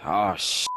Oh, shit.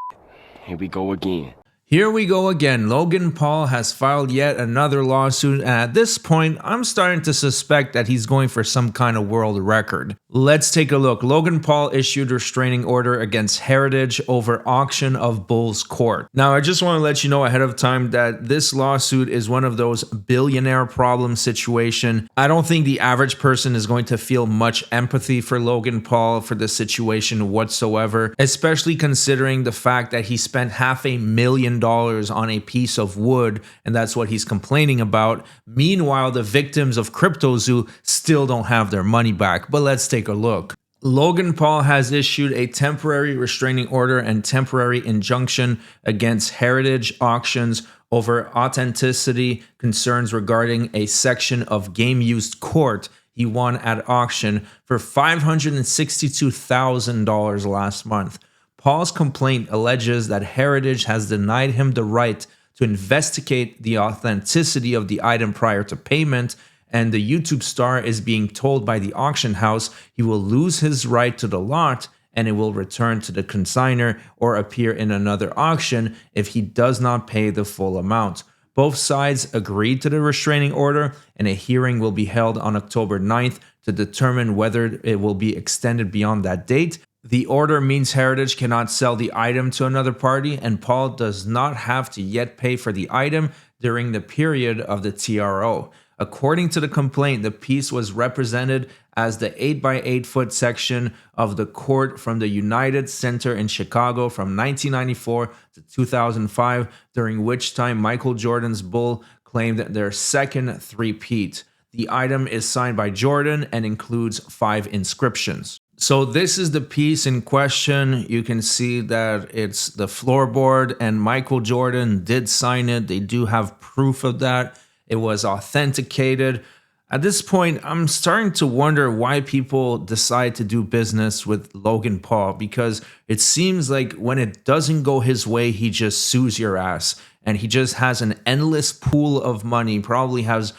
Here we go again. Here we go again. Logan Paul has filed yet another lawsuit, and at this point, I'm starting to suspect that he's going for some kind of world record. Let's take a look. Logan Paul issued a restraining order against Heritage over auction of Bulls Court. Now, I just want to let you know ahead of time that this lawsuit is one of those billionaire problem situation. I don't think the average person is going to feel much empathy for Logan Paul for this situation whatsoever, especially considering the fact that he spent $500,000 on a piece of wood, and that's what he's complaining about. Meanwhile, the victims of CryptoZoo still don't have their money back. But let's take a look. Logan Paul has issued a temporary restraining order and temporary injunction against Heritage Auctions over authenticity concerns regarding a section of game used court he won at auction for $562,000 last month. Paul's complaint alleges that Heritage has denied him the right to investigate the authenticity of the item prior to payment, and the YouTube star is being told by the auction house he will lose his right to the lot and it will return to the consignor or appear in another auction if he does not pay the full amount. Both sides agreed to the restraining order, and a hearing will be held on October 9th to determine whether it will be extended beyond that date. The order means Heritage cannot sell the item to another party, and Paul does not have to yet pay for the item during the period of the TRO. According to the complaint, the piece was represented as the 8x8 foot section of the court from the United Center in Chicago from 1994 to 2005, during which time Michael Jordan's Bull claimed their second three-peat. The item is signed by Jordan and includes 5 inscriptions. So this is the piece in question. You can see that it's the floorboard, and Michael Jordan did sign it. They do have proof of that. It was authenticated. At this point, I'm starting to wonder why people decide to do business with Logan Paul, because it seems like when it doesn't go his way, he just sues your ass, and he just has an endless pool of money, probably has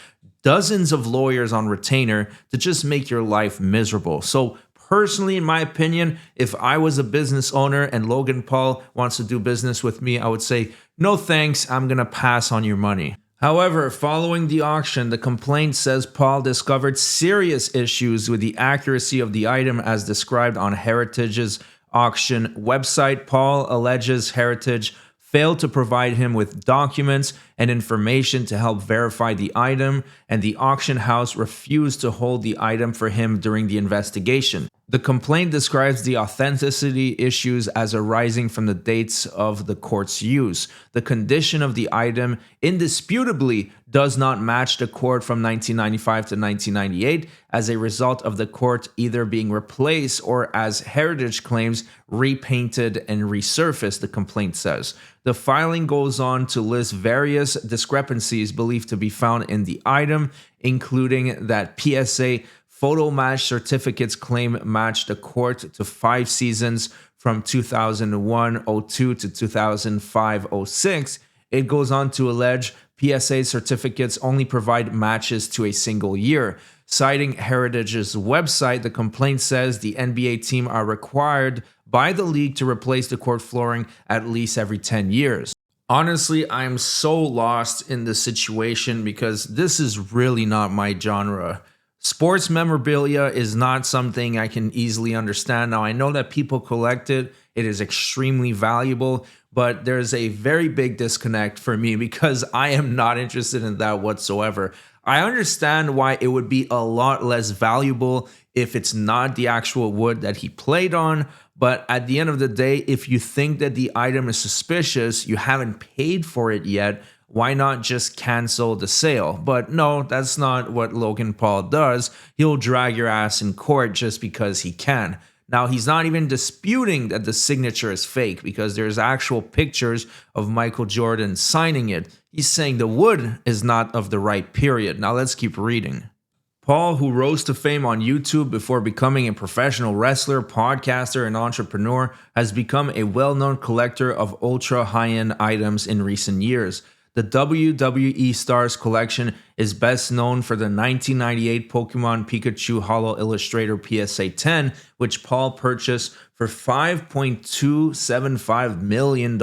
dozens of lawyers on retainer to just make your life miserable. So personally, in my opinion, if I was a business owner and Logan Paul wants to do business with me, I would say, no thanks, I'm going to pass on your money. However, following the auction, the complaint says Paul discovered serious issues with the accuracy of the item as described on Heritage's auction website. Paul alleges Heritage failed to provide him with documents and information to help verify the item, and the auction house refused to hold the item for him during the investigation. The complaint describes the authenticity issues as arising from the dates of the court's use. The condition of the item indisputably does not match the court from 1995 to 1998 as a result of the court either being replaced or, as Heritage claims, repainted and resurfaced, the complaint says. The filing goes on to list various discrepancies believed to be found in the item, including that PSA photo match certificates claim matched the court to 5 seasons from 2001-02 to 2005-06. It goes on to allege PSA certificates only provide matches to a single year. Citing Heritage's website, the complaint says the NBA team are required by the league to replace the court flooring at least every 10 years. Honestly, I'm so lost in this situation because this is really not my genre. Sports memorabilia is not something I can easily understand. Now, I know that people collect it. It is extremely valuable, but there's a very big disconnect for me because I am not interested in that whatsoever. I understand why it would be a lot less valuable if it's not the actual wood that he played on, but at the end of the day, if you think that the item is suspicious, you haven't paid for it yet, why not just cancel the sale? But no, that's not what Logan Paul does. He'll drag your ass in court just because he can. Now, he's not even disputing that the signature is fake because there's actual pictures of Michael Jordan signing it. He's saying the wood is not of the right period. Now, let's keep reading. Paul, who rose to fame on YouTube before becoming a professional wrestler, podcaster, and entrepreneur, has become a well-known collector of ultra high-end items in recent years. The WWE Stars collection is best known for the 1998 Pokemon Pikachu Holo Illustrator PSA 10, which Paul purchased for $5.275 million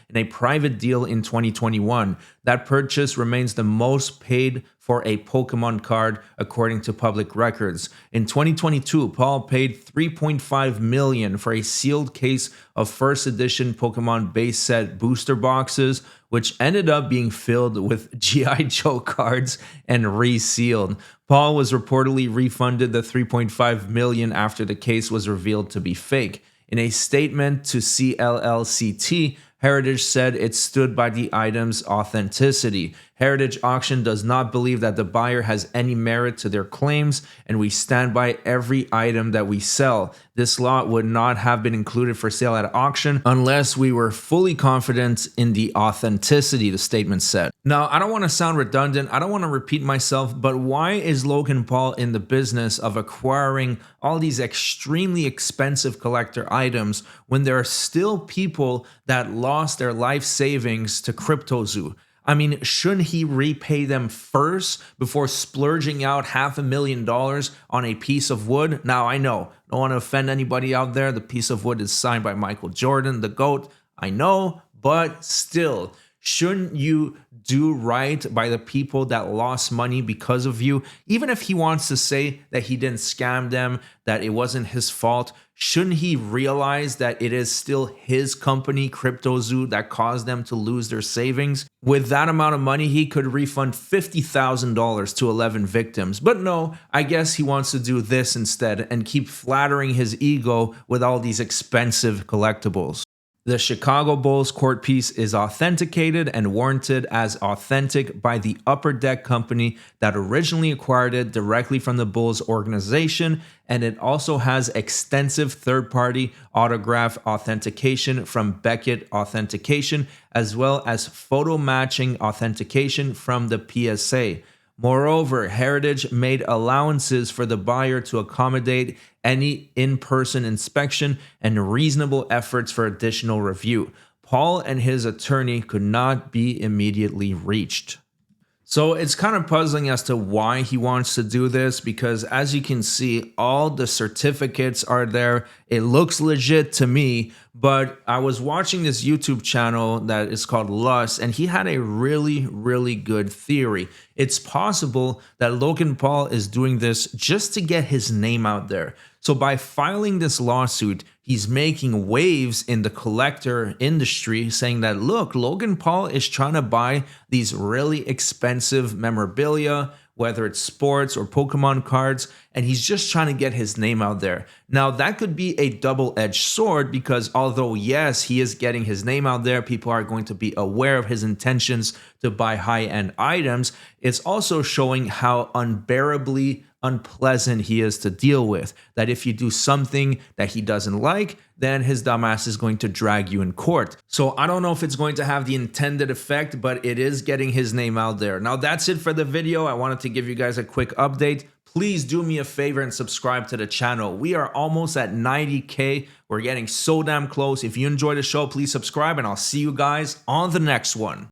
in a private deal in 2021. That purchase remains the most paid for a Pokemon card according to public records. In 2022, Paul paid $3.5 million for a sealed case of first edition Pokemon base set booster boxes, which ended up being filled with G.I. Joe cards and resealed. Paul was reportedly refunded the $3.5 million after the case was revealed to be fake. In a statement to CLLCT, Heritage said it stood by the item's authenticity. Heritage Auction does not believe that the buyer has any merit to their claims, and we stand by every item that we sell. This lot would not have been included for sale at auction unless we were fully confident in the authenticity, the statement said. Now, I don't want to sound redundant, I don't want to repeat myself, but why is Logan Paul in the business of acquiring all these extremely expensive collector items when there are still people that lost their life savings to CryptoZoo? I mean, shouldn't he repay them first before splurging out $500,000 on a piece of wood? Now, I know, don't want to offend anybody out there. The piece of wood is signed by Michael Jordan, the GOAT. I know, but still, shouldn't you do right by the people that lost money because of you? Even if he wants to say that he didn't scam them, that it wasn't his fault, shouldn't he realize that it is still his company, CryptoZoo, that caused them to lose their savings? With that amount of money, he could refund $50,000 to 11 victims. But no, I guess he wants to do this instead and keep flattering his ego with all these expensive collectibles. The Chicago Bulls court piece is authenticated and warranted as authentic by the Upper Deck company that originally acquired it directly from the Bulls organization, and it also has extensive third-party autograph authentication from Beckett Authentication, as well as photo matching authentication from the PSA. Moreover, Heritage made allowances for the buyer to accommodate any in-person inspection and reasonable efforts for additional review. Paul and his attorney could not be immediately reached. So it's kind of puzzling as to why he wants to do this, because as you can see, all the certificates are there. It looks legit to me, but I was watching this YouTube channel that is called Lust, and he had a really good theory. It's possible that Logan Paul is doing this just to get his name out there. So by filing this lawsuit, he's making waves in the collector industry, saying that, look, Logan Paul is trying to buy these really expensive memorabilia, whether it's sports or Pokemon cards, and he's just trying to get his name out there. Now, that could be a double-edged sword, because although, yes, he is getting his name out there, people are going to be aware of his intentions to buy high-end items, it's also showing how unbearably unpleasant he is to deal with. That if you do something that he doesn't like, then his dumbass is going to drag you in court. So I don't know if it's going to have the intended effect, but it is getting his name out there. Now that's it for the video. I wanted to give you guys a quick update. Please do me a favor and subscribe to the channel. We are almost at 90K. We're getting so damn close. If you enjoyed the show, please subscribe, and I'll see you guys on the next one.